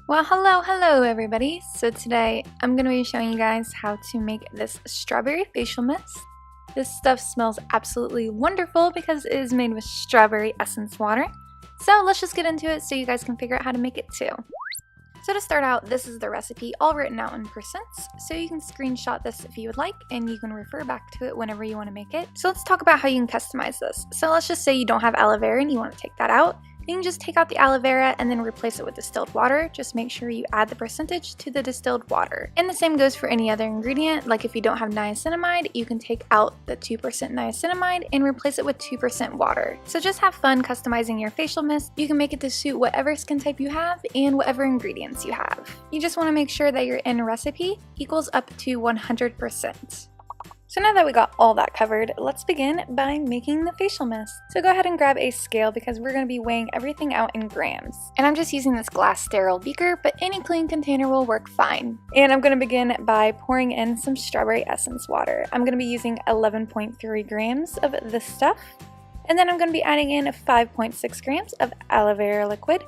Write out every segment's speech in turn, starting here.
Well, hello everybody. So today I'm going to be showing you guys how to make this strawberry facial mist. This stuff smells absolutely wonderful because it is made with strawberry essence water. So let's just get into it so you guys can figure out how to make it too. So to start out, this is the recipe all written out in percents, so you can screenshot this if you would like, and you can refer back to it whenever you want to make it. So let's talk about how you can customize this. So let's just say you don't have aloe vera and you want to take that out. You can just take out the aloe vera and then replace it with distilled water. Just make sure you add the percentage to the distilled water. And the same goes for any other ingredient, like if you don't have niacinamide, you can take out the 2% niacinamide and replace it with 2% water. So just have fun customizing your facial mist. You can make it to suit whatever skin type you have and whatever ingredients you have. You just want to make sure that your end recipe equals up to 100%. So now that we got all that covered, let's begin by making the facial mist. So go ahead and grab a scale because we're going to be weighing everything out in grams. And I'm just using this glass sterile beaker, but any clean container will work fine. And I'm going to begin by pouring in some strawberry essence water. I'm going to be using 11.3 grams of this stuff. And then I'm going to be adding in 5.6 grams of aloe vera liquid,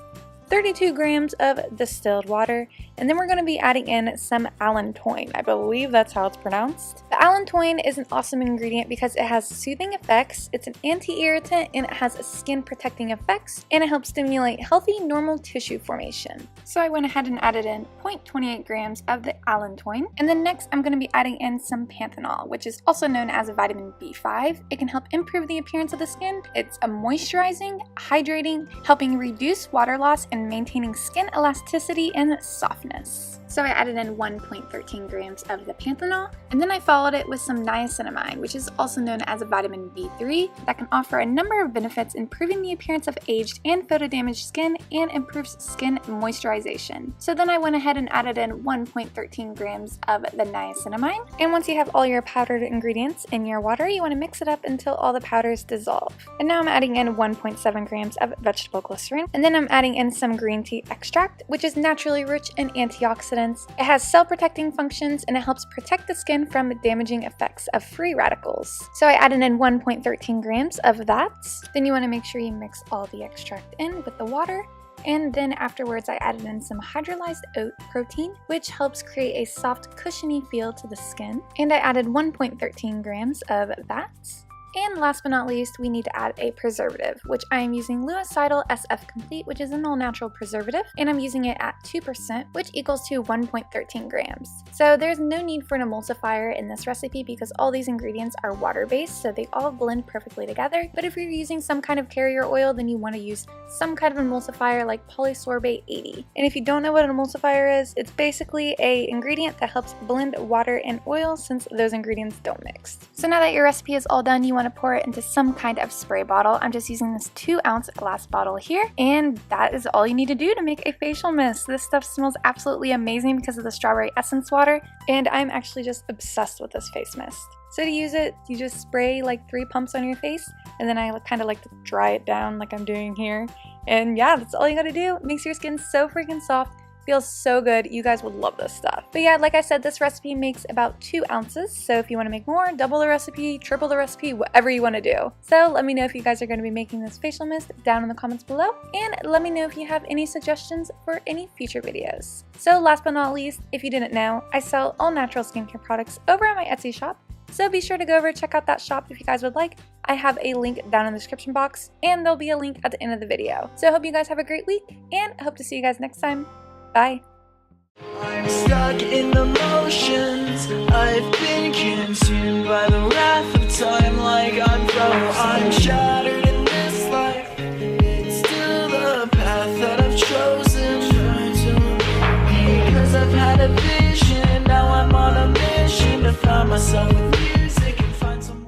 32 grams of distilled water, and then we're going to be adding in some allantoin. I believe that's how it's pronounced. The allantoin is an awesome ingredient because it has soothing effects, it's an anti-irritant, and it has skin protecting effects, and it helps stimulate healthy normal tissue formation. So I went ahead and added in 0.28 grams of the allantoin, and then next I'm going to be adding in some panthenol, which is also known as vitamin B5. It can help improve the appearance of the skin. It's a moisturizing, hydrating, helping reduce water loss and maintaining skin elasticity and softness. So I added in 1.13 grams of the panthenol, and then I followed it with some niacinamide, which is also known as a vitamin B3 that can offer a number of benefits, improving the appearance of aged and photodamaged skin and improves skin moisturization. So then I went ahead and added in 1.13 grams of the niacinamide, and once you have all your powdered ingredients in your water, you want to mix it up until all the powders dissolve. And now I'm adding in 1.7 grams of vegetable glycerin, and then I'm adding in some green tea extract, which is naturally rich in antioxidants. It has cell protecting functions and it helps protect the skin from damaging effects of free radicals. So I added in 1.13 grams of that. Then you want to make sure you mix all the extract in with the water. And then afterwards I added in some hydrolyzed oat protein, which helps create a soft, cushiony feel to the skin. And I added 1.13 grams of that. And last but not least, we need to add a preservative, which I am using Luicidal SF Complete, which is an all-natural preservative, and I'm using it at 2%, which equals to 1.13 grams. So there's no need for an emulsifier in this recipe because all these ingredients are water-based, so they all blend perfectly together. But if you're using some kind of carrier oil, then you want to use some kind of emulsifier like polysorbate 80. And if you don't know what an emulsifier is, it's basically an ingredient that helps blend water and oil since those ingredients don't mix. So now that your recipe is all done, you want to pour it into some kind of spray bottle. I'm just using this 2-ounce glass bottle here, and that is all you need to do to make a facial mist. This stuff smells absolutely amazing because of the strawberry essence water, and I'm actually just obsessed with this face mist. So to use it, you just spray like 3 pumps on your face, and then I kind of like to dry it down like I'm doing here. And yeah, that's all you gotta do. It makes your skin so freaking soft. Feels so good. You guys would love this stuff. But yeah, like I said, this recipe makes about 2 ounces. So if you want to make more, double the recipe, triple the recipe, whatever you want to do. So let me know if you guys are going to be making this facial mist down in the comments below. And let me know if you have any suggestions for any future videos. So last but not least, if you didn't know, I sell all natural skincare products over at my Etsy shop. So be sure to go over and check out that shop if you guys would like. I have a link down in the description box, and there'll be a link at the end of the video. So I hope you guys have a great week, and I hope to see you guys next time. Bye. I'm stuck in the motions. I've been consumed by the wrath of time like I'm I'm shattered in this life. It's still the path that I've chosen. Because I've had a vision, now I'm on a mission to find myself.